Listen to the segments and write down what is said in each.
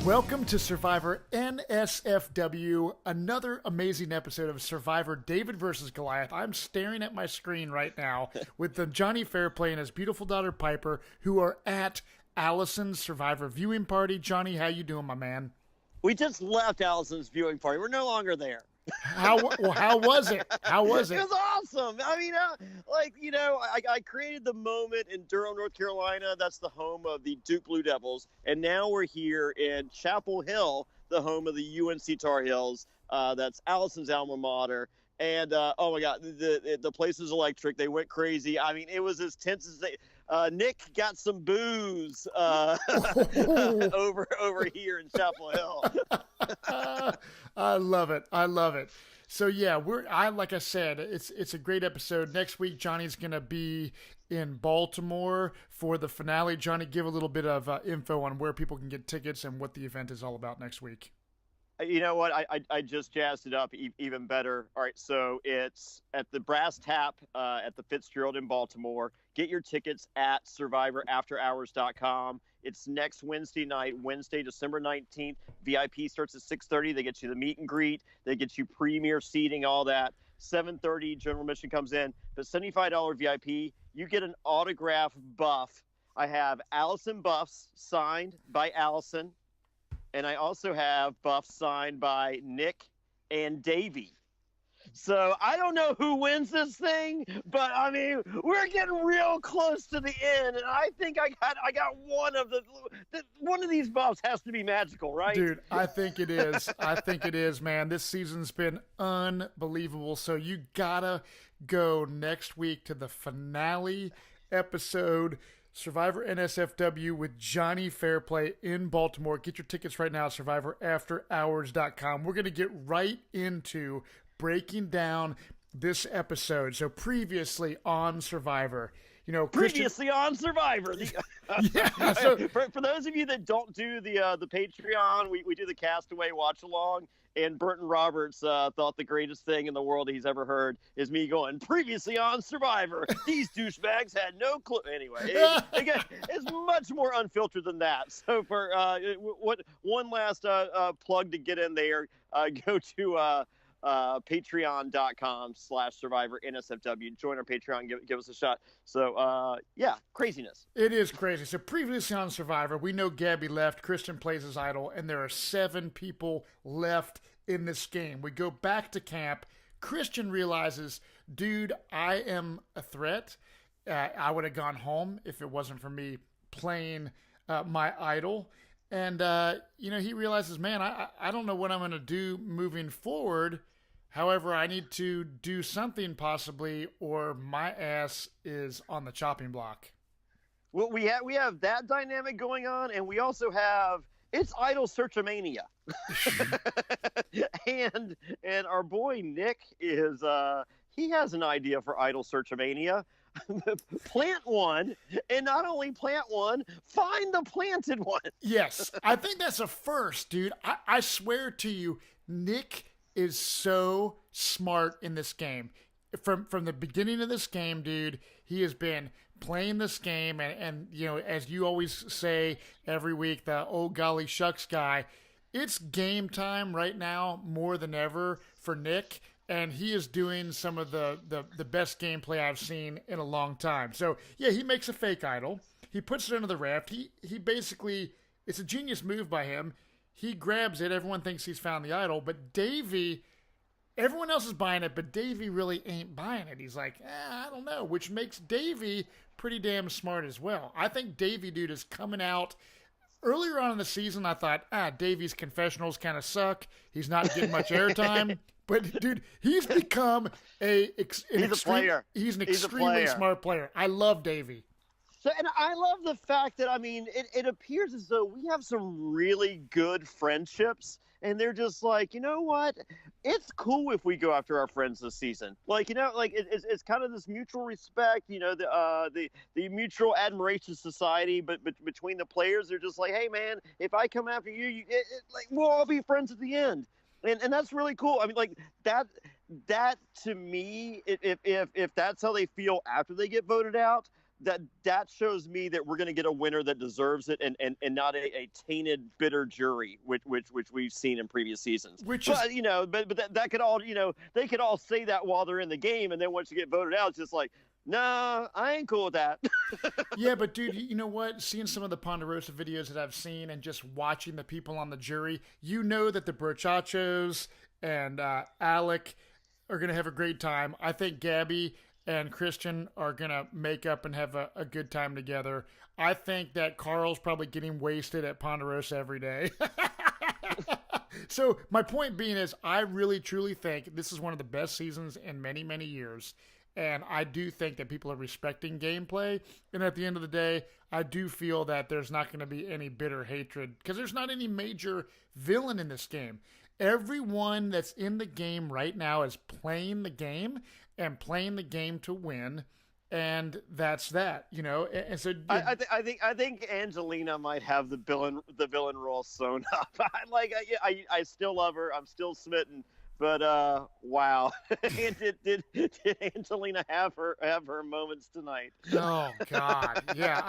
Welcome to Survivor NSFW, another amazing episode of Survivor David versus Goliath. I'm staring at my screen right now with the Jonny Fairplay and his beautiful daughter Piper, who are at Alison's Survivor viewing party. Jonny, how you doing, my man? We just left Alison's viewing party. We're no longer there. How was it? How was it? It was awesome. I mean, I created the moment in Durham, North Carolina. That's the home of the Duke Blue Devils. And now we're here in Chapel Hill, the home of the UNC Tar Heels. That's Alison's alma mater. And, oh, my God, the place is electric. They went crazy. I mean, it was as tense as they Nick got some booze over here in Chapel Hill. I love it. I love it. So yeah, like I said, it's a great episode. Next week, Jonny's gonna be in Baltimore for the finale. Jonny, give a little bit of info on where people can get tickets and what the event is all about next week. You know what? I just jazzed it up even better. All right, so it's at the Brass Tap at the Fitzgerald in Baltimore. Get your tickets at survivorafterhours.com. It's next Wednesday night, Wednesday, December 19th. VIP starts at 6:30. They get you the meet and greet. They get you premier seating, all that. 7:30, general admission comes in. But $75 VIP, you get an autograph buff. I have Alison buffs signed by Alison. And I also have buffs signed by Nick and Davey. So I don't know who wins this thing, but I mean, we're getting real close to the end, and I think I got one of these buffs has to be magical, right? Dude, I think it is. I think it is, man. This season's been unbelievable. So you gotta go next week to the finale episode, Survivor NSFW with Jonny Fairplay in Baltimore. Get your tickets right now at survivorafterhours.com. We're going to get right into breaking down this episode. So previously on Survivor, previously on Survivor. Yeah. So for those of you that don't do the Patreon, we do the Castaway watch along. And Burton Roberts thought the greatest thing in the world he's ever heard is me going, previously on Survivor, these douchebags had no clue. Anyway, it's much more unfiltered than that. So for one last plug to get in there, go to patreon.com/Survivor NSFW. Join our Patreon, give us a shot. So, yeah, craziness. It is crazy. So previously on Survivor, we know Gabby left, Christian plays his idol, and there are 7 people left in this game. We go back to camp. Christian realizes, dude, I am a threat. I would have gone home if it wasn't for me playing my idol. And, he realizes, man, I don't know what I'm going to do moving forward. However, I need to do something possibly, or my ass is on the chopping block. Well, we have that dynamic going on, and we also have it's idol searchamania. and our boy Nick is he has an idea for idol searchamania. Plant one, and not only plant one, find the planted one. Yes, I think that's a first, dude. I swear to you, Nick is so smart in this game. From the beginning of this game, dude, he has been playing this game, and as you always say every week, the oh golly shucks guy, it's game time right now more than ever for Nick. And he is doing some of the best gameplay I've seen in a long time. So, yeah, he makes a fake idol. He puts it under the raft. He basically, it's a genius move by him. He grabs it. Everyone thinks he's found the idol. But Davey, everyone else is buying it, but Davey really ain't buying it. He's like, I don't know, which makes Davey pretty damn smart as well. I think Davey, dude, is coming out. Earlier on in the season, I thought, Davey's confessionals kind of suck. He's not getting much airtime. But, dude, he's become he's a player. He's an extremely smart player. I love Davey. So, and I love the fact that, I mean, it appears as though we have some really good friendships. And they're just like, you know what? It's cool if we go after our friends this season. Like, it's kind of this mutual respect, the mutual admiration society. But between the players, they're just like, hey, man, if I come after you, we'll all be friends at the end. And that's really cool. I mean, like that to me, if that's how they feel after they get voted out, that shows me that we're going to get a winner that deserves it, and not a tainted, bitter jury, which we've seen in previous seasons. But that could all, they could all say that while they're in the game, and then once you get voted out, it's just like, nah, I ain't cool with that. Yeah, but dude, you know what? Seeing some of the Ponderosa videos that I've seen and just watching the people on the jury, you know that the Brochachos and Alec are going to have a great time. I think Gabby and Christian are going to make up and have a good time together. I think that Carl's probably getting wasted at Ponderosa every day. So my point being is I really, truly think this is one of the best seasons in many, many years. And I do think that people are respecting gameplay. And at the end of the day, I do feel that there's not going to be any bitter hatred because there's not any major villain in this game. Everyone that's in the game right now is playing the game and playing the game to win, and that's that, And so I think Angelina might have the villain role sewn up. I still love her. I'm still smitten. But wow, did Angelina have her moments tonight? Oh God, yeah.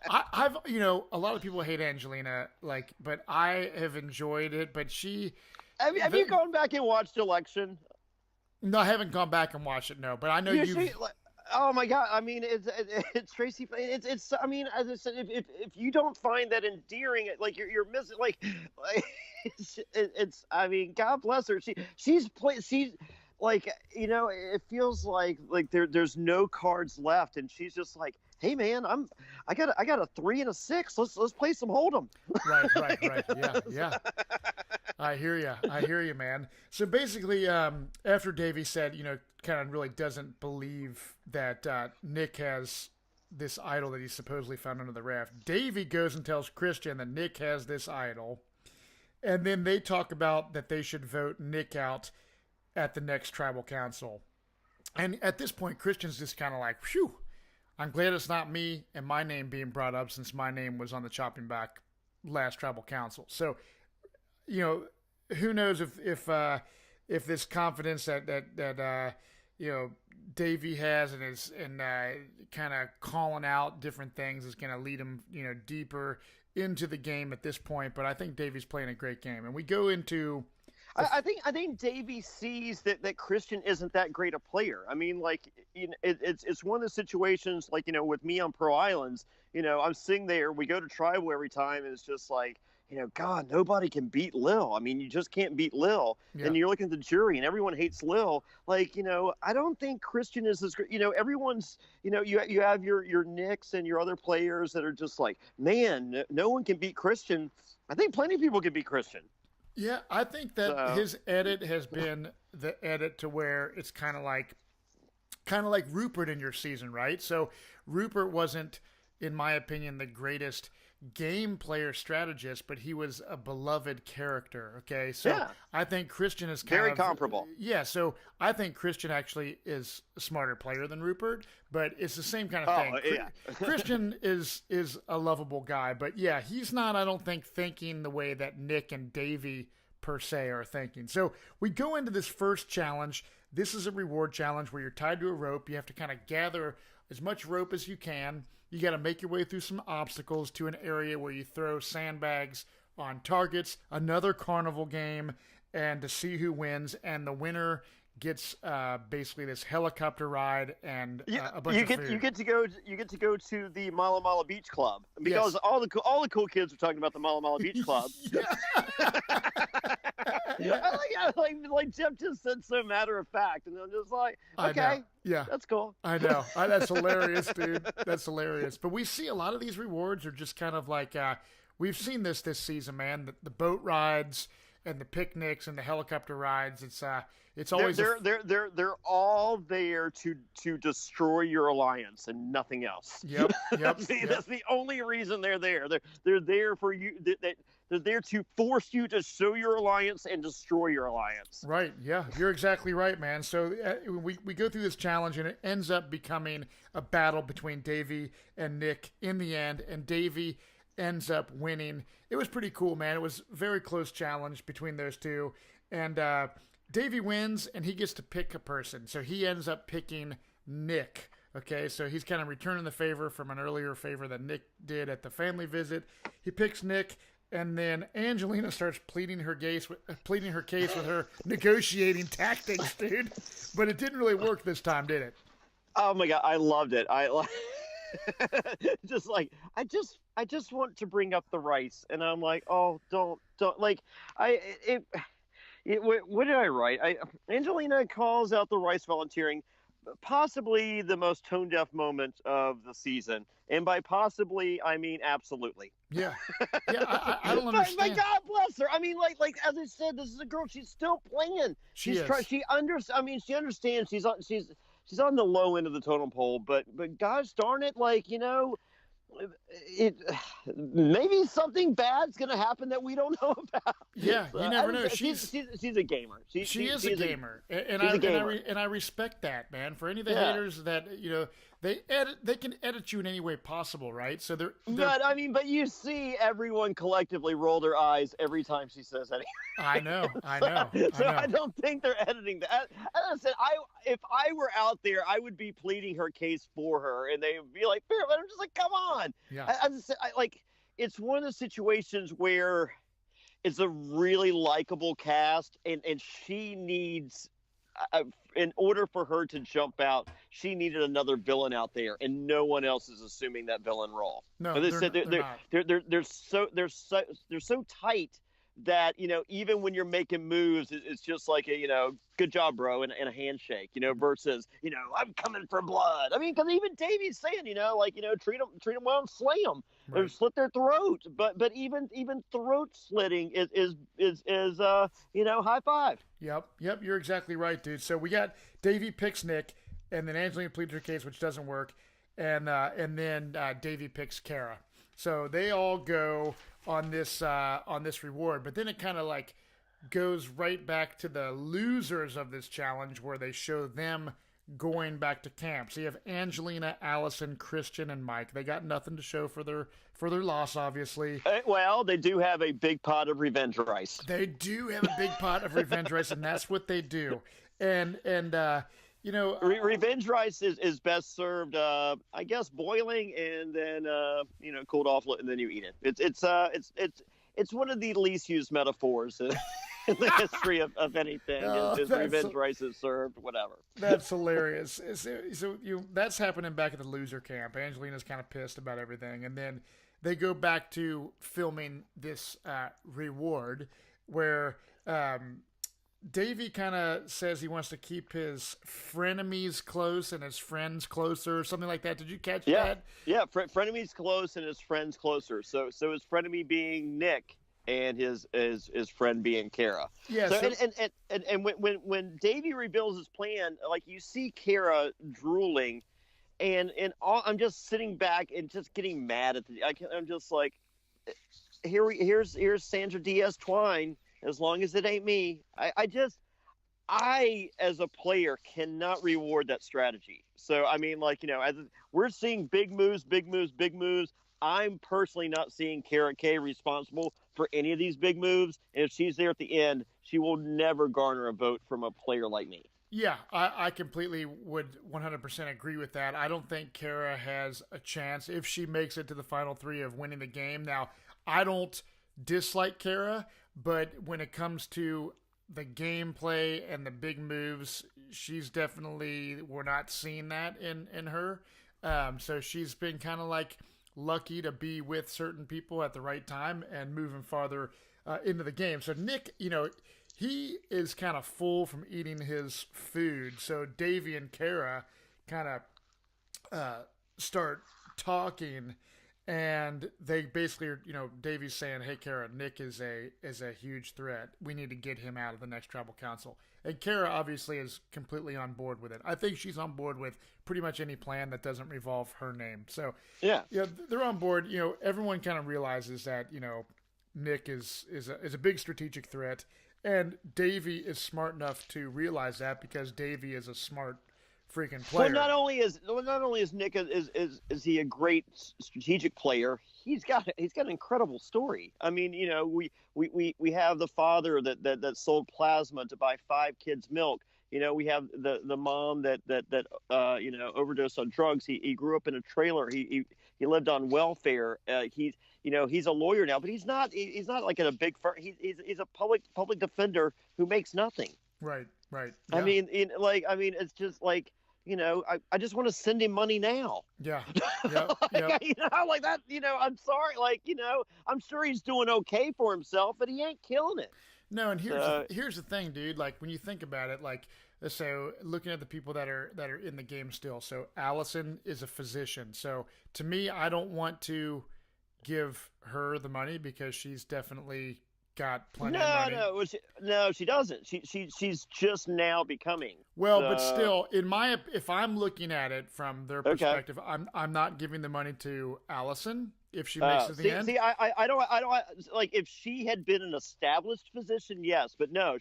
I've a lot of people hate Angelina, but I have enjoyed it. But have you gone back and watched Election? No, I haven't gone back and watched it. No, but I know you. Oh my God! I mean, it's Tracy. It's. I mean, as I said, if you don't find that endearing, you're missing. It's. I mean, God bless her. She's it feels like there's no cards left, and she's just like, hey man, I got a 3 and a 6. Let's play some hold'em. Right. Yeah. I hear you, man. So basically, after Davey said, kind of really doesn't believe that Nick has this idol that he supposedly found under the raft, Davey goes and tells Christian that Nick has this idol. And then they talk about that they should vote Nick out at the next tribal council. And at this point, Christian's just kind of like, phew, I'm glad it's not me and my name being brought up since my name was on the chopping block last tribal council. So, who knows if this confidence that Davey has and kind of calling out different things is going to lead him, deeper into the game at this point. But I think Davey's playing a great game, and we go into. I think Davey sees that Christian isn't that great a player. I mean, it's one of the situations with me on Pro Islands. I'm sitting there. We go to tribal every time, and it's just like. God, nobody can beat Lil. I mean, you just can't beat Lil. Yeah. And you're looking at the jury, and everyone hates Lil. I don't think Christian is as great. Everyone's, you have your Knicks and your other players that are just like, man, no one can beat Christian. I think plenty of people can beat Christian. Yeah, I think that his edit has been the edit to where it's kind of like Rupert in your season, right? So Rupert wasn't, in my opinion, the greatest game player strategist, but he was a beloved character. Okay, so yeah. I think Christian is very comparable. Yeah, so I think Christian actually is a smarter player than Rupert, but it's the same kind of thing. Yeah. Christian is a lovable guy, but yeah, he's not, I don't think, thinking the way that Nick and Davey per se are thinking. So we go into this first challenge. This is a reward challenge where you're tied to a rope. You have to kind of gather as much rope as you can. You got to make your way through some obstacles to an area where you throw sandbags on targets, another carnival game, and to see who wins. And the winner gets basically this helicopter ride and a bunch of food. You get to go to the Mala Mala Beach Club because yes. all the cool kids are talking about the Mala Mala Beach Club. like Jeff just said, so matter of fact, and I'm just like, okay, yeah, that's cool. I know, that's hilarious, dude. That's hilarious. But we see a lot of these rewards are just kind of like we've seen this season, man. The boat rides and the picnics and the helicopter rides. It's always they're all there to destroy your alliance and nothing else. Yep. That's the only reason they're there. They're there for you. They're there to force you to show your alliance and destroy your alliance. Right. Yeah, you're exactly right, man. So we go through this challenge, and it ends up becoming a battle between Davey and Nick in the end, and Davey ends up winning. It was pretty cool, man. It was a very close challenge between those two, and Davey wins, and he gets to pick a person. So he ends up picking Nick. Okay, so he's kind of returning the favor from an earlier favor that Nick did at the family visit. He picks Nick, and then Angelina starts pleading her case with her negotiating tactics, dude. But it didn't really work this time, did it? Oh my God, I loved it. Just like I just want to bring up the rice, and I'm like, oh, don't like what did I write? Angelina calls out the rice volunteering, possibly the most tone deaf moment of the season, and by possibly I mean absolutely. Yeah, I don't understand. But God bless her. I mean, like as I said, this is a girl. She's still playing. She understands. She's on the low end of the totem pole, but gosh darn it, like, you know, maybe something bad's gonna happen that we don't know about. Yeah, you never know. She's a gamer. She is a gamer, and I respect that, man. For any of the haters that, you know, they can edit you in any way possible, right? So they're but you see everyone collectively roll their eyes every time she says anything. I know. I don't think they're editing that. As I said, if I were out there, I would be pleading her case for her, and they would be like, "I'm just like, come on." Yeah. As I said, it's one of the situations where it's a really likable cast, and she needs. In order for her to jump out, she needed another villain out there, and no one else is assuming that villain role. No, they're so tight that, you know, even when you're making moves, it's just like a, you know, good job, bro, and a handshake, you know, versus, you know, I'm coming for blood. I mean, because even Davey's saying, you know, like, you know, treat them well and slay them, or slit their throat. But even throat slitting is you know, high five. Yep, you're exactly right, dude. So we got Davey picks Nick, and then Angelina pleads her case, which doesn't work, and then Davey picks Kara. So they all go on this reward, but then it kind of like goes right back to the losers of this challenge, where they show them going back to camp. So you have Angelina, Alison, Christian, and Mike. They got nothing to show for their loss, obviously. Well, they do have a big pot of revenge rice. They do have a big pot of revenge rice, and that's what they do. And you know, revenge rice is best served, I guess, boiling, and then you know, cooled off, and then you eat it. It's one of the least used metaphors in the history of anything. Is revenge rice is served, whatever. That's hilarious. So that's happening back at the loser camp. Angelina's kind of pissed about everything, and then they go back to filming this reward where Davey kind of says he wants to keep his frenemies close and his friends closer, or something like that. Did you catch that? Yeah, frenemies close and his friends closer. So his frenemy being Nick, and his friend being Kara. Yeah. And when Davey reveals his plan, like, you see Kara drooling, and I'm just sitting back and just getting mad at I'm just like, here's Sandra Diaz Twine. As long as it ain't me, I as a player cannot reward that strategy. So I mean, like, you know, as we're seeing big moves. I'm personally not seeing Kara K responsible for any of these big moves. And if she's there at the end, she will never garner a vote from a player like me. Yeah, I completely would 100% agree with that. I don't think Kara has a chance if she makes it to the final three of winning the game. Now, I don't dislike Kara, but when it comes to the gameplay and the big moves, she's definitely, we're not seeing that in her. So she's been kind of like lucky to be with certain people at the right time and moving farther into the game. So Nick, you know, he is kind of full from eating his food. So Davey and Kara kind of start talking, and they basically are, you know, Davey's saying, "Hey, Kara, Nick is a huge threat. We need to get him out of the next tribal council." And Kara obviously is completely on board with it. I think she's on board with pretty much any plan that doesn't revolve her name. So yeah, they're on board. You know, everyone kind of realizes that, you know, Nick is a big strategic threat, and Davey is smart enough to realize that, because Davey is a smart freaking player. Well, not only is Nick is he a great strategic player, he's got an incredible story. I mean, you know, we have the father that sold plasma to buy 5 kids' milk. we have the mom that overdosed on drugs. He grew up in a trailer. He lived on welfare. He's a lawyer now, but he's not like in a big firm. He's a public defender who makes nothing. Right. Yeah. I mean, it's just like, I just want to send him money now. Yeah. Like that, I'm sorry. I'm sure he's doing okay for himself, but he ain't killing it. No, and here's the thing, dude. Like, when you think about it, like, so looking at the people that are in the game still. So Alison is a physician. So to me, I don't want to give her the money because she's definitely got plenty of money. No, she doesn't. She's just now becoming. Well, but still, if I'm looking at it from their perspective, I'm not giving the money to Alison if she makes it to the end. See, I don't like, if she had been an established physician, yes, but no,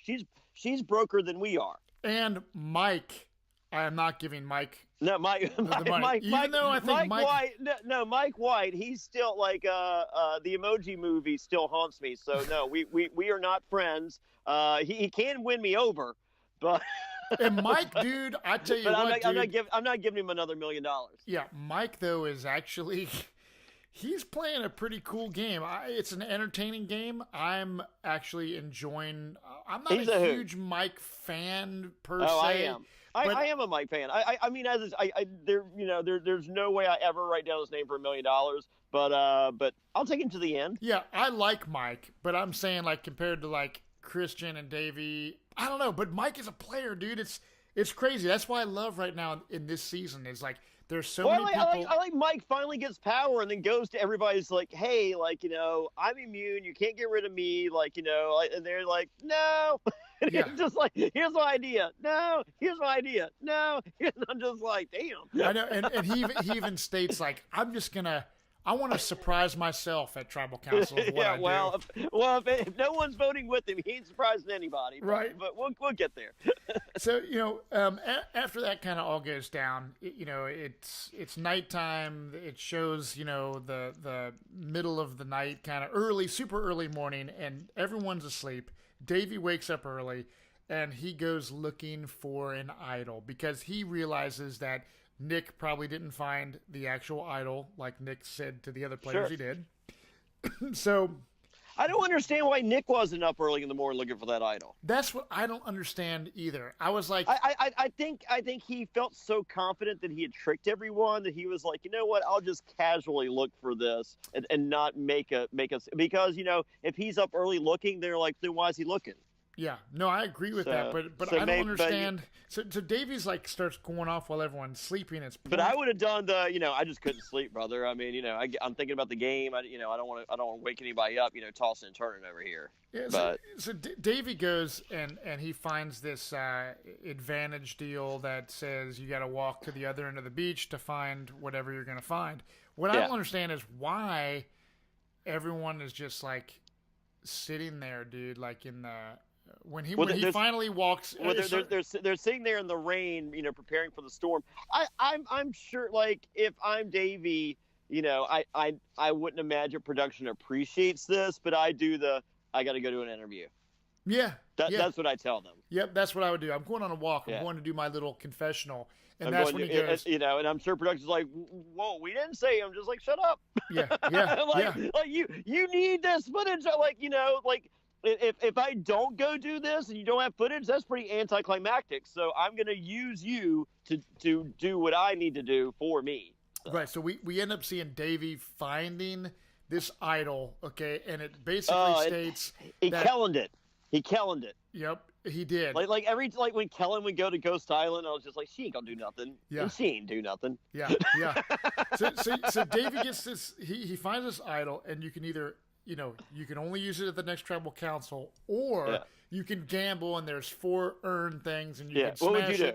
she's broker than we are. And Mike, I am not giving Mike. No, Mike. Even though I think Mike White. No, Mike White. He's still like the Emoji Movie still haunts me. So no, we are not friends. He can win me over, but. And Mike, dude, I tell you what, I'm not giving him another $1 million. Yeah, Mike though is actually. He's playing a pretty cool game. It's an entertaining game. I'm actually enjoying. I'm not a huge Mike fan per se. I am. I am a Mike fan. I mean, there's no way I ever write down his name for $1 million. But I'll take him to the end. Yeah, I like Mike, but I'm saying, like, compared to like Christian and Davey, I don't know. But Mike is a player, dude. It's crazy. That's why I love right now in this season is like. There's so many people. I like Mike finally gets power and then goes to everybody's like, hey, like, I'm immune. You can't get rid of me. Like, and they're like, no. And he's just like, here's my idea. No, here's my idea. No. And I'm just like, damn. I know. And he even states like, I want to surprise myself at Tribal Council. If no one's voting with him, he ain't surprising anybody. Right. But we'll get there. So, after that kind of all goes down, it's nighttime. It shows, the middle of the night, kind of early, super early morning, and everyone's asleep. Davey wakes up early, and he goes looking for an idol because he realizes that Nick probably didn't find the actual idol like Nick said to the other players he did. So I don't understand why Nick wasn't up early in the morning looking for that idol. That's what I don't understand either. I was like, I think he felt so confident that he had tricked everyone that he was like, you know what, I'll just casually look for this and not make us because if he's up early looking, they're like, then why is he looking? Yeah, no, I agree with that, but I don't understand. So Davey's like starts going off while everyone's sleeping. But I would have done I just couldn't sleep, brother. I mean, I'm thinking about the game. I don't want to wake anybody up, tossing and turning over here. Yeah, so Davey goes and he finds this advantage deal that says you got to walk to the other end of the beach to find whatever you're going to find. What I don't understand is why everyone is just like sitting there, dude, like in the. When he finally walks, they're sitting there in the rain, preparing for the storm. I'm sure, like, if I'm Davey, I wouldn't imagine production appreciates this, but I got to go to an interview. Yeah, that's what I tell them. Yep, that's what I would do. I'm going on a walk. I'm going to do my little confessional, and that's when he goes. And I'm sure production's like, "Whoa, we didn't say." I'm just like, "Shut up." Yeah. Like you need this footage. Like If I don't go do this and you don't have footage, that's pretty anticlimactic. So I'm going to use you to do what I need to do for me. So. Right. So we end up seeing Davey finding this idol. Okay, and it basically states he kelled it. He kelled it. Yep, he did. Like when Kellen would go to Ghost Island, I was just like, she ain't gonna do nothing. Yeah. And she ain't do nothing. Yeah. So Davey gets this. He finds this idol, and you can either. You can only use it at the next tribal council, or you can gamble, and there's 4 earn things, and you can smash what would you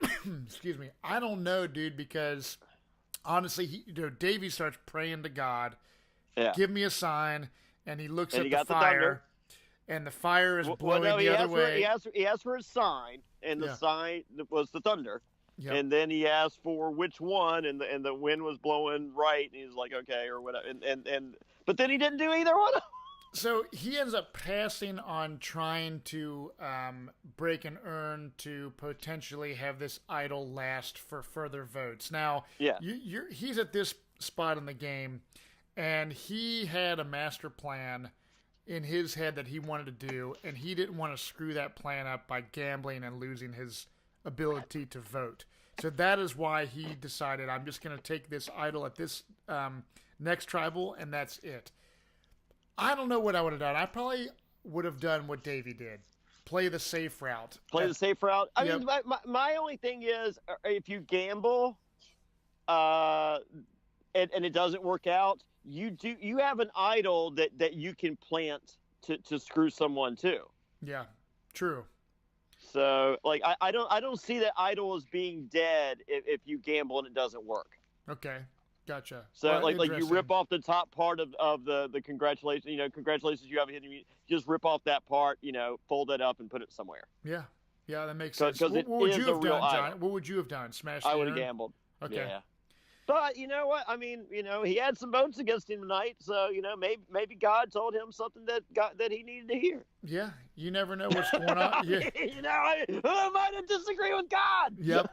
do? Excuse me. I don't know, dude, because honestly, Davey starts praying to God. Yeah. Give me a sign, and he looks at the fire, and the fire is blowing the other way. He asked for a sign, and the sign was the thunder. Yep. And then he asked for which one, and the wind was blowing right, and he's like, okay, or whatever. But then he didn't do either one. So he ends up passing on trying to break an urn to potentially have this idol last for further votes. Now, Yeah. He's at this spot in the game, and he had a master plan in his head that he wanted to do, and he didn't want to screw that plan up by gambling and losing his ability to vote. So that is why he decided, I'm just going to take this idol at this next tribal, and that's it. I don't know what I would have done. I probably would have done what Davey did. Play the safe route. The safe route. I Yep. mean, my only thing is, if you gamble, and it doesn't work out, you have an idol that you can plant to screw someone too. Yeah, true. So, like, I don't see that idol as being dead if you gamble and it doesn't work. Okay, gotcha. So, Well, like you interesting. rip off the top part of the congratulations. Congratulations, you have a hit. You just rip off that part. Fold it up and put it somewhere. Yeah, that makes sense. 'Cause What would it you is a have real done, John? idol. What would you have done? Smash? I would have gambled. Okay. Yeah. But you know what? I mean, he had some votes against him tonight, so maybe God told him something that he needed to hear. Yeah, you never know what's going on. Yeah. Who am I to disagree with God? Yep.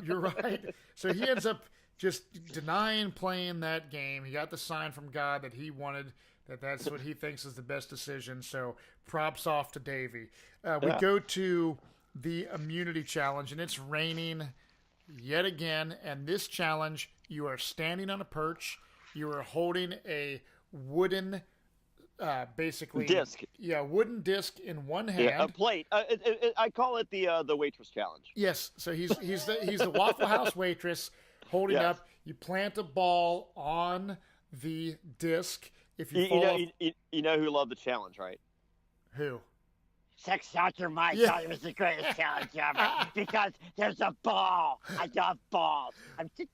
You're right. So he ends up just denying playing that game. He got the sign from God that he wanted. That's what he thinks is the best decision. So props off to Davey. We go to the immunity challenge, and it's raining yet again. And this challenge, you are standing on a perch. You are holding a wooden, basically disc. Yeah, wooden disc in one hand. Yeah, a plate. I call it the waitress challenge. Yes. So he's the Waffle House waitress holding Yes. up. You plant a ball on the disc. If you You fall know, off, you know who loved the challenge, right? who? Sex Dr. Mike Yeah. thought it was the greatest challenge ever because there's a ball. I love balls. I'm do.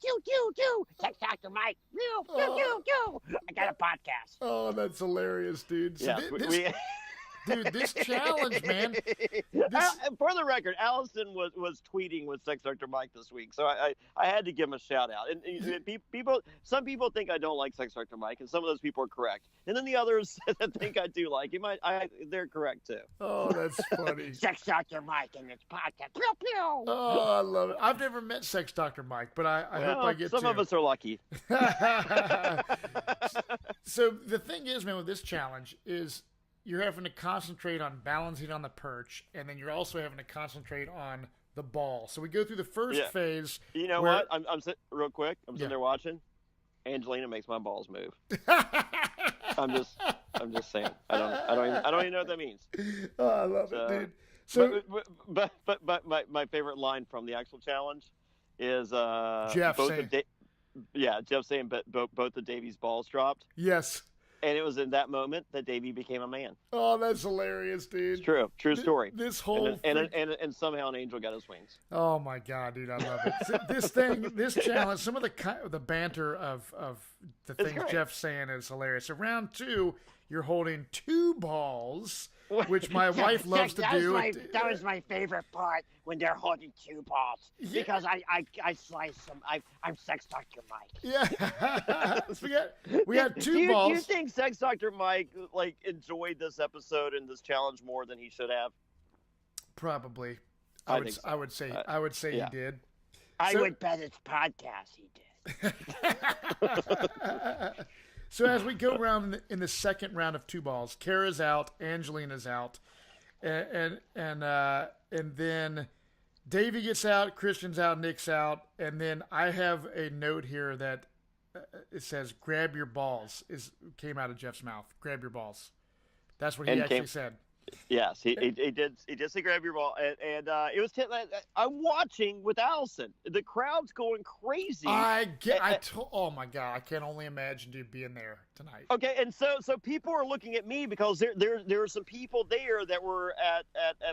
Sex Dr. Mike. Do. I got a podcast. Oh, that's hilarious, dude. So Yeah, this challenge, man. For the record, Alison was tweeting with Sex Dr. Mike this week, so I had to give him a shout out. And some people think I don't like Sex Dr. Mike, and some of those people are correct. And then the others that think I do like him, they're correct too. Oh, that's funny. Sex Dr. Mike and its podcast. Pew, pew. Oh, I love it. I've never met Sex Dr. Mike, but I hope I get some to. of us are lucky. So the thing is, man, with this challenge is you're having to concentrate on balancing on the perch, and then you're also having to concentrate on the ball. So we go through the first phase. You know where- what? I'm real quick. I'm sitting there watching. Angelina makes my balls move. I'm just saying. I don't even know what that means. Oh, I love it, dude. So But my favorite line from the actual challenge is Jeff both saying, Jeff saying both of Davey's balls dropped, yes. and it was in that moment that Davey became a man. Oh, that's hilarious, dude. It's true story. This whole and somehow an angel got his wings. Oh my god, dude, I love it. So this challenge, some of the banter of the It's things great. Jeff's saying is hilarious. So round 2, you're holding 2 balls, which my wife loves to do. That was my favorite part when they're holding 2 balls because I slice them. I'm Sex Dr. Mike. Yeah. we had 2 balls. Do you think Sex Dr. Mike enjoyed this episode and this challenge more than he should have? Probably. I think so. I would say yeah. he did. I would bet it's podcast he did. So as we go around in the second round of 2 balls, Kara's out, Angelina's out, and then Davey gets out, Christian's out, Nick's out, and then I have a note here that it says "grab your balls" came out of Jeff's mouth. Grab your balls. That's what he actually said. Yes, he did. He did say grab your ball, and it was. I'm watching with Alison. The crowd's going crazy. Oh my god, I can only imagine you being there tonight. Okay, and so people are looking at me because there are some people there that were at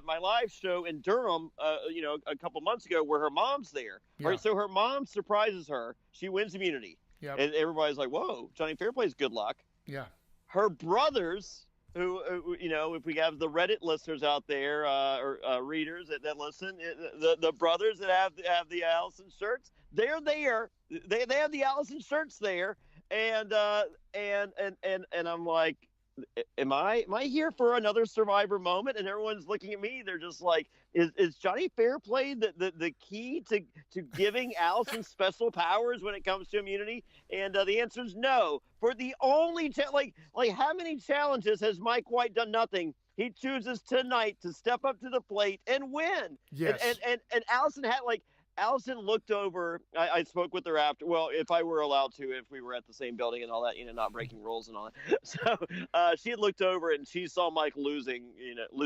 my live show in Durham, a couple months ago, where her mom's there. Yeah. Right, so her mom surprises her. She wins immunity, Yep. and everybody's like, "Whoa, Jonny Fairplay's good luck." Yeah. Her brothers, who if we have the Reddit listeners out there or readers that listen, the brothers that have the Alison shirts, they're there. They have the Alison shirts there, and I'm like, am I here for another Survivor moment? And everyone's looking at me. They're just like, is Jonny Fairplay the key to giving Alison special powers when it comes to immunity? And the answer is no. For the only like how many challenges has Mike White done nothing? He chooses tonight to step up to the plate and win. Yes. And Alison had Alison looked over. I spoke with her after. Well, if I were allowed to, if we were at the same building and all that, not breaking rules and all that. So she had looked over and she saw Mike losing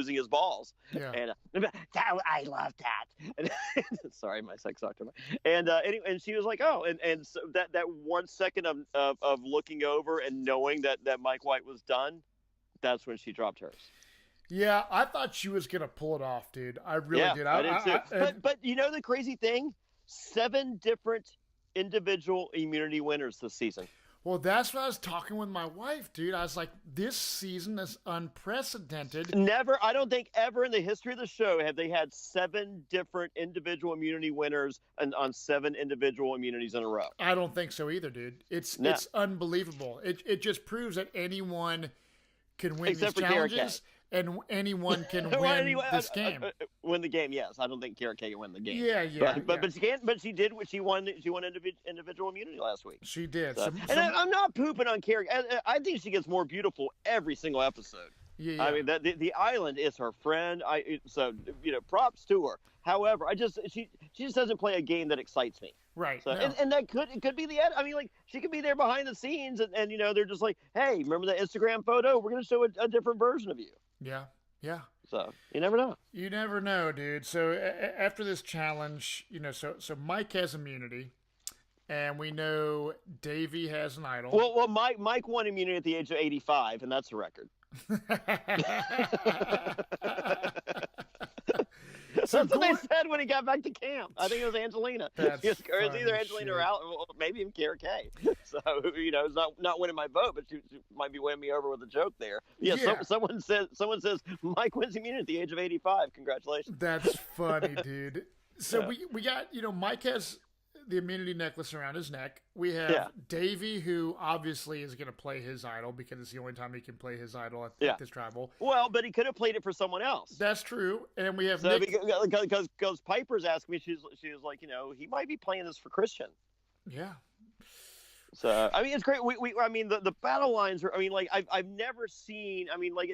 his balls. Yeah. And I love that. And, sorry, my sex doctor. And anyway, and she was like, oh, and so that 1 second of looking over and knowing that Mike White was done, that's when she dropped hers. Yeah, I thought she was gonna pull it off, dude. I really did. I did too. But the crazy thing, 7 different individual immunity winners this season. Well, that's what I was talking with my wife, dude. I was like, this season is unprecedented. Never, I don't think ever in the history of the show have they had 7 different individual immunity winners on 7 individual immunities in a row. I don't think so either, dude. It's unbelievable. It just proves that anyone can win Except these for challenges. And anyone can win this game. Win the game, yes. I don't think Kara K can win the game. Yeah. But she can't. But she did. She won individual immunity last week. She did. And I'm not pooping on Kara. I think she gets more beautiful every single episode. Yeah. I mean, the island is her friend. Props to her. However, she just doesn't play a game that excites me. Right. So, no. and that could be the end. I mean, like, she could be there behind the scenes, and they're just like, hey, remember that Instagram photo? We're gonna show a different version of you. Yeah. So you never know. You never know, dude. So after this challenge, so Mike has immunity, and we know Davey has an idol. Well, Mike won immunity at the age of 85, and that's a record. That's what they said when he got back to camp. I think it was Angelina. It was either Angelina or maybe even Kara K. So it's not winning my vote, but she might be winning me over with a joke there. Yeah. Someone says Mike wins immunity at the age of 85. Congratulations. That's funny, dude. So we got Mike has the immunity necklace around his neck. We have Davey, who obviously is going to play his idol because it's the only time he can play his idol at this tribal. Well, but he could have played it for someone else. That's true. And we have Nick. Because Piper's asked me, she was like, he might be playing this for Christian. Yeah. So I mean, it's great. I mean, the battle lines are. I mean, like I've never seen. I mean, like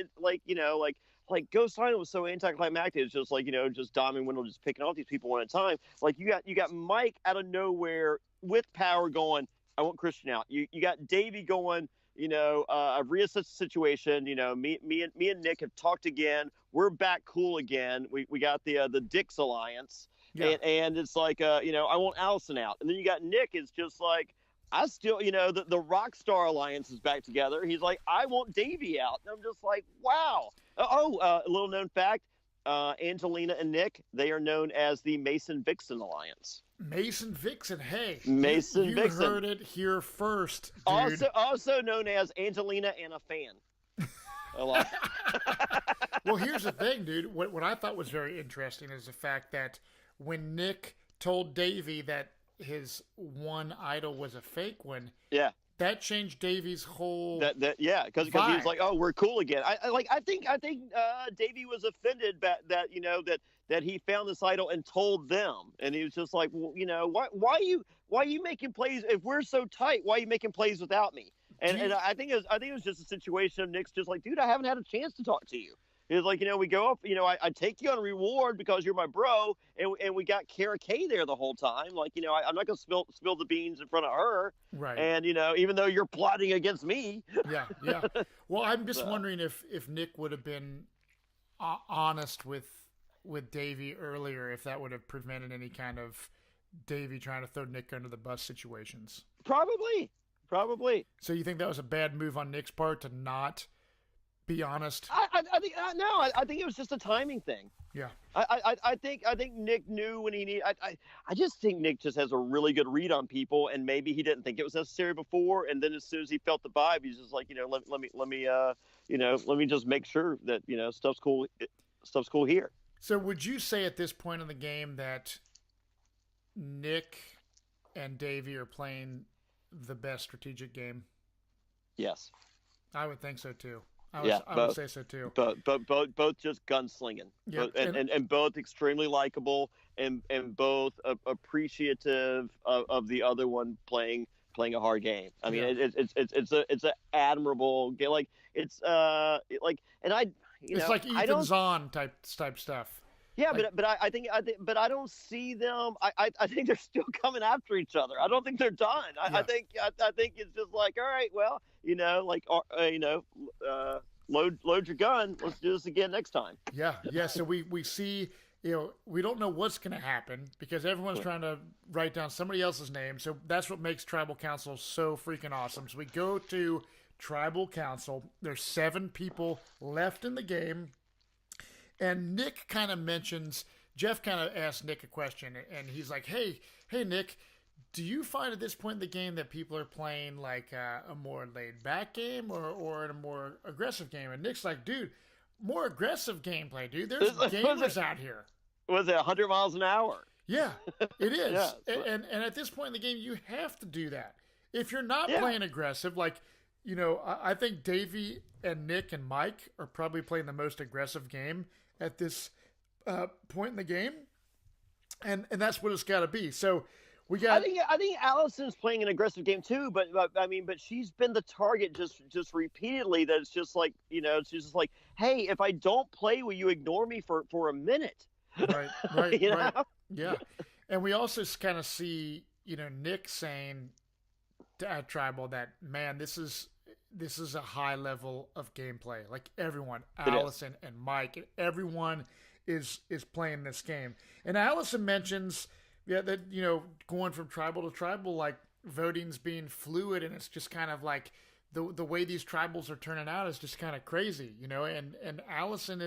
Ghost Island was so anticlimactic. It's just like just Dom and Wendell just picking off these people one at a time. Like you got Mike out of nowhere with power going, I want Christian out. You got Davey going, I've reassessed the situation. Me and Nick have talked again. We're back cool again. We got the Dix Alliance, and it's like I want Alison out. And then you got Nick is just like, I still, the Rockstar Alliance is back together. He's like, I want Davey out. And I'm just like, wow. A little known fact, Angelina and Nick, they are known as the Mason Vixen Alliance. Mason Vixen, hey. Mason Vixen. You heard it here first, dude. Also known as Angelina and a fan. Well, here's the thing, dude. What I thought was very interesting is the fact that when Nick told Davey that his one idol was a fake one, that changed Davey's whole because he was like, oh, we're cool again. I think Davey was offended that he found this idol and told them, and he was just like, well, why are you making plays if we're so tight? Why are you making plays without me? And I think it was just a situation of Nick's just like, dude, I haven't had a chance to talk to you. It was like, we go up, I take you on a reward because you're my bro, and we got Kara K there the whole time. Like, I'm not going to spill the beans in front of her. Right. And, even though you're plotting against me. Yeah. Well, I'm just wondering if Nick would have been honest with Davey earlier, if that would have prevented any kind of Davey trying to throw Nick under the bus situations. Probably. So you think that was a bad move on Nick's part to not be honest? I think no. I think it was just a timing thing. Yeah. I think Nick knew when he needed. I just think Nick just has a really good read on people, and maybe he didn't think it was necessary before, and then as soon as he felt the vibe, he's just like, let me just make sure that stuff's cool here. So would you say at this point in the game that Nick and Davey are playing the best strategic game? Yes. I would think so too. I would say so too. Both just gunslinging, and both extremely likable, and both appreciative of the other one playing a hard game. I mean, it's an admirable game. Like it's and it's like Ethan Zahn type stuff. Yeah, but I don't see them. I think they're still coming after each other. I don't think they're done. I think it's just like, all right, well, load your gun. Let's do this again next time. Yeah. So we see, we don't know what's going to happen because everyone's trying to write down somebody else's name. So that's what makes Tribal Council so freaking awesome. So we go to Tribal Council. There's 7 people left in the game. And Nick kind of mentions, Jeff kind of asked Nick a question, and he's like, hey, Nick, do you find at this point in the game that people are playing like a more laid-back game or a more aggressive game? And Nick's like, dude, more aggressive gameplay, dude. There's gamers out here. Was it 100 miles an hour? Yeah, it is. And at this point in the game, you have to do that. If you're not playing aggressive, like, I think Davey and Nick and Mike are probably playing the most aggressive game at this point in the game, and that's what it's got to be. So we got. I think Alison's playing an aggressive game too, but she's been the target just repeatedly. That it's just like she's just like, hey, if I don't play, will you ignore me for a minute? Right. Right. Yeah, and we also kind of see Nick saying to Tribal that, man, this is a high level of gameplay. Like everyone, Alison and Mike, and everyone is playing this game. And Alison mentions that going from tribal to tribal, like voting's being fluid, and it's just kind of like the way these tribals are turning out is just kind of crazy, And Alison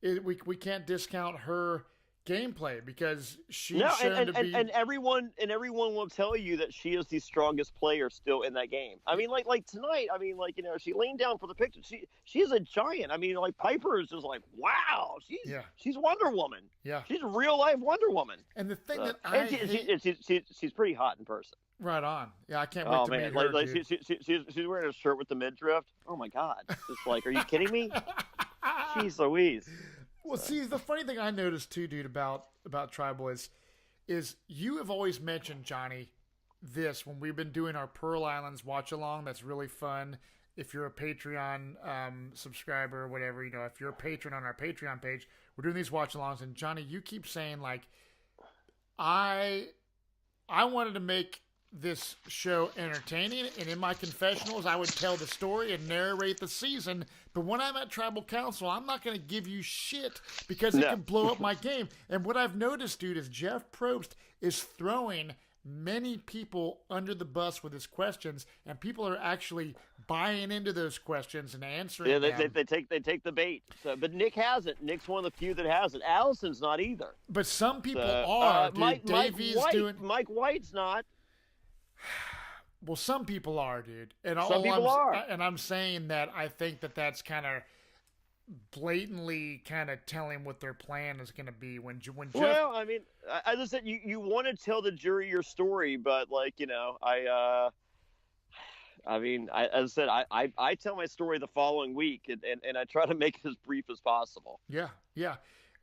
we can't discount her gameplay because she's shown to be, and everyone will tell you that she is the strongest player still in that game. I mean, like tonight, she leaned down for the picture. She's a giant. I mean, like Piper is just like, wow, she's Wonder Woman. Yeah, she's a real life Wonder Woman. And the thing that she's pretty hot in person. Right on. Yeah, I can't wait to meet her. Like she's wearing a shirt with the midriff. Oh my God! It's like, are you kidding me? Jeez Louise. Well, see, the funny thing I noticed too, dude, about Tribal is you have always mentioned, Johnny, this when we've been doing our Pearl Islands watch along. That's really fun. If you're a Patreon subscriber or whatever, if you're a patron on our Patreon page, we're doing these watch alongs. And Johnny, you keep saying like, I wanted to make this show entertaining, and in my confessionals I would tell the story and narrate the season, but when I'm at Tribal Council I'm not going to give you shit because it can blow up my game. And what I've noticed, dude, is Jeff Probst is throwing many people under the bus with his questions, and people are actually buying into those questions and answering them. They take the bait. So, but Nick hasn't. Nick's one of the few that hasn't. Alison's not either. But some people are. Dude. Mike White's not. Well, some people are, dude. And some people are. And I'm saying that I think that's kind of blatantly kind of telling what their plan is going to be when Jeff... Well, I mean, as I said, you want to tell the jury your story, but as I said, I tell my story the following week, and I try to make it as brief as possible. Yeah.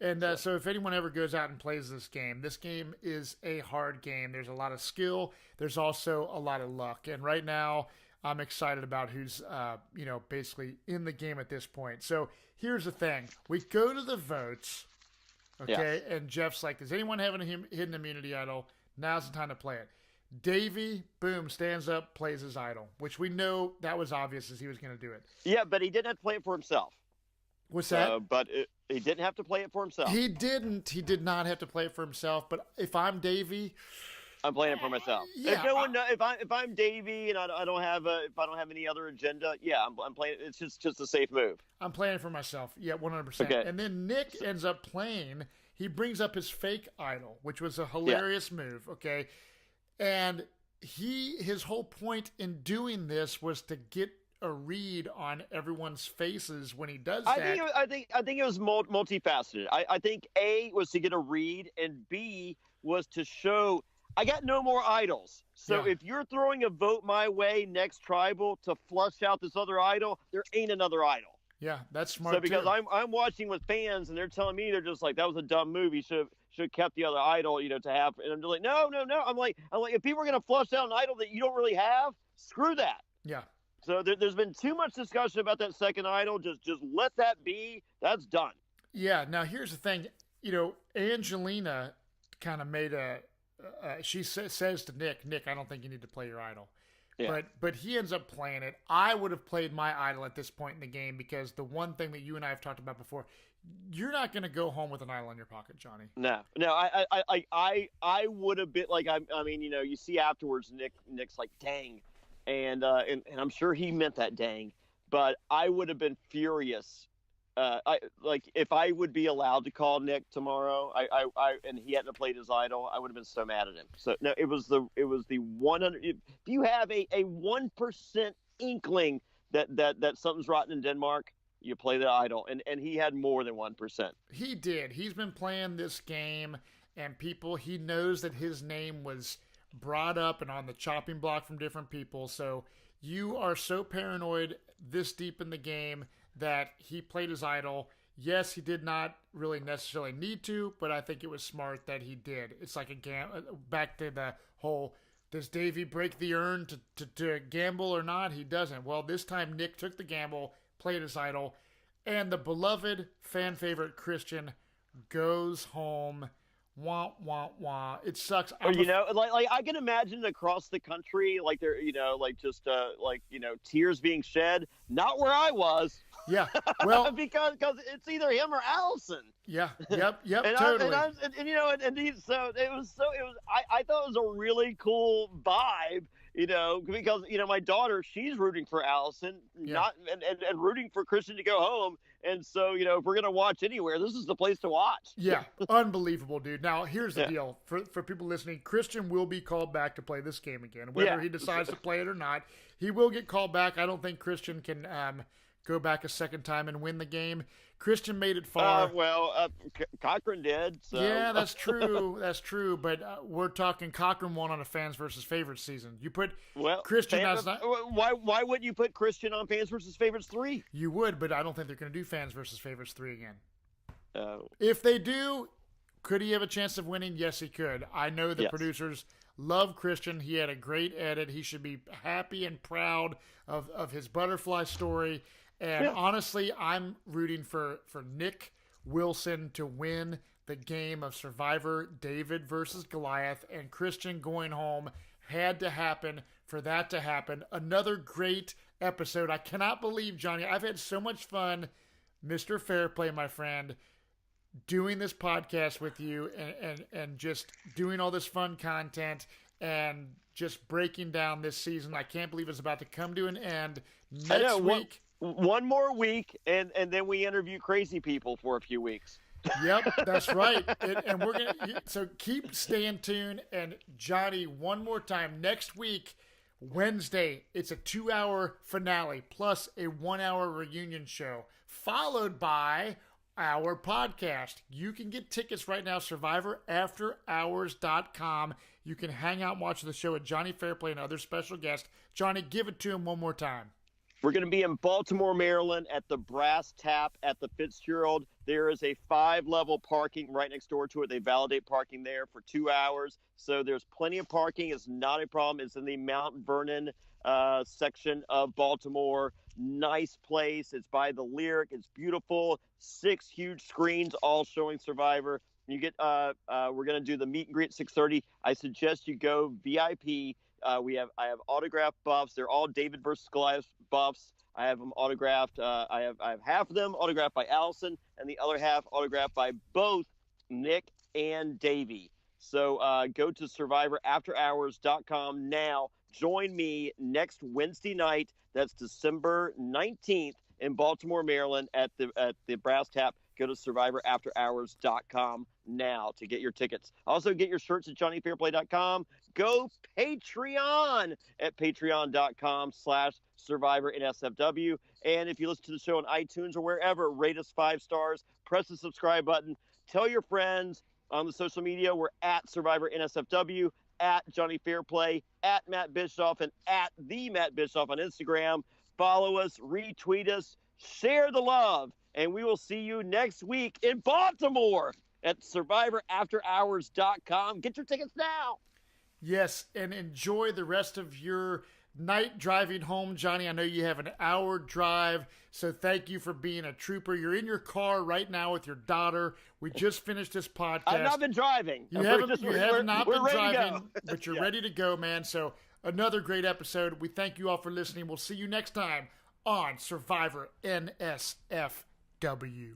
And so if anyone ever goes out and plays this game is a hard game. There's a lot of skill. There's also a lot of luck. And right now, I'm excited about who's, basically in the game at this point. So here's the thing. We go to the votes, okay? Yeah. And Jeff's like, does anyone have a hidden immunity idol? Now's the time to play it. Davey, boom, stands up, plays his idol, which we know that was obvious as he was going to do it. Yeah, but he didn't have to play it for himself. What's that? He didn't have to play it for himself. He didn't. He did not have to play it for himself. But if I'm Davey, I'm playing it for myself. Yeah, if I'm Davey and I don't have any other agenda, yeah, I'm playing. It's just a safe move. I'm playing it for myself. Yeah, 100%. Okay. And then Nick ends up playing. He brings up his fake idol, which was a hilarious move. Okay, and his whole point in doing this was to get a read on everyone's faces when he does that. I think it was multifaceted. I think A was to get a read, and B was to show I got no more idols. So if you're throwing a vote my way next tribal to flush out this other idol, there ain't another idol. Yeah, that's smart. So because too. I'm watching with fans and they're telling me, they're just like, that was a dumb move. You should have kept the other idol, to have. And I'm just like, no. I'm like, if people are gonna flush out an idol that you don't really have, screw that. Yeah. So there's been too much discussion about that second idol. Just let that be. That's done. Yeah. Now here's the thing. Angelina kind of made she says to Nick, I don't think you need to play your idol. Yeah. But he ends up playing it. I would have played my idol at this point in the game, because the one thing that you and I have talked about before, you're not going to go home with an idol in your pocket, Johnny. No. I would have been like, I mean, you see afterwards, Nick's like, dang, and I'm sure he meant that dang, but I would have been furious. If I would be allowed to call Nick tomorrow, and he hadn't played his idol, I would have been so mad at him. So no, it was the 100. If you have a 1% inkling that something's rotten in Denmark, you play the idol, and he had more than 1%. He did. He's been playing this game, and he knows that his name was brought up and on the chopping block from different people. So you are so paranoid this deep in the game that he played his idol. Yes, he did not really necessarily need to, but I think it was smart that he did. It's like back to the whole, does Davey break the urn to gamble or not? He doesn't. Well, this time Nick took the gamble, played his idol, and the beloved fan favorite Christian goes home. Wah, wah, wah. It sucks. Or, like I can imagine across the country, like there, tears being shed. Not where I was. Yeah. Well, because it's either him or Alison. Yeah. Yep. and Totally. I thought it was a really cool vibe. Because my daughter, she's rooting for Alison, and rooting for Christian to go home. And so, if we're gonna watch anywhere, this is the place to watch. Yeah, unbelievable, dude. Now, here's the deal for people listening: Christian will be called back to play this game again, whether he decides to play it or not. He will get called back. I don't think Christian can go back a second time and win the game. Christian made it far. Cochran did. So. Yeah, that's true. That's true. But we're talking Cochran won on a fans versus favorites season. You put Christian as not. Why wouldn't you put Christian on fans versus favorites 3? You would, but I don't think they're going to do fans versus favorites 3 again. Oh. If they do, could he have a chance of winning? Yes, he could. I know the producers love Christian. He had a great edit. He should be happy and proud of his butterfly story. And honestly, I'm rooting for Nick Wilson to win the game of Survivor David versus Goliath, and Christian going home had to happen for that to happen. Another great episode. I cannot believe, Johnny, I've had so much fun, Mr. Fairplay, my friend, doing this podcast with you and just doing all this fun content and just breaking down this season. I can't believe it's about to come to an end next week. One more week, and then we interview crazy people for a few weeks. Yep, that's right. And we're gonna keep staying tuned. And Johnny, one more time, next week, Wednesday, it's a 2-hour finale plus a 1-hour reunion show, followed by our podcast. You can get tickets right now, SurvivorAfterHours.com. You can hang out and watch the show with Jonny Fairplay and other special guests. Johnny, give it to him one more time. We're going to be in Baltimore, Maryland at the Brass Tap at the Fitzgerald. There is a 5-level parking right next door to it. They validate parking there for 2 hours. So there's plenty of parking. It's not a problem. It's in the Mount Vernon section of Baltimore. Nice place. It's by the Lyric. It's beautiful. 6 huge screens all showing Survivor. You get we're going to do the meet and greet at 6:30. I suggest you go VIP. I have autographed buffs. They're all David versus Goliath buffs. I have them autographed. I have half of them autographed by Alison, and the other half autographed by both Nick and Davey. So go to SurvivorAfterHours.com now. Join me next Wednesday night. That's December 19th in Baltimore, Maryland, at the Brass Tap. Go to SurvivorAfterHours.com now to get your tickets. Also, get your shirts at JonnyFairplay.com. Go Patreon at Patreon.com/Survivor NSFW. And if you listen to the show on iTunes or wherever, rate us 5 stars. Press the subscribe button. Tell your friends on the social media. We're at Survivor NSFW, at Jonny Fairplay, at Matt Bischoff, and at the Matt Bischoff on Instagram. Follow us, retweet us, share the love, and we will see you next week in Baltimore at SurvivorAfterHours.com. Get your tickets now. Yes, and enjoy the rest of your night driving home, Johnny. I know you have an hour drive, so thank you for being a trooper. You're in your car right now with your daughter. We just finished this podcast. I've not been driving. You have not been driving, but you're Yeah. ready to go, man. So another great episode. We thank you all for listening. We'll see you next time on Survivor NSFW.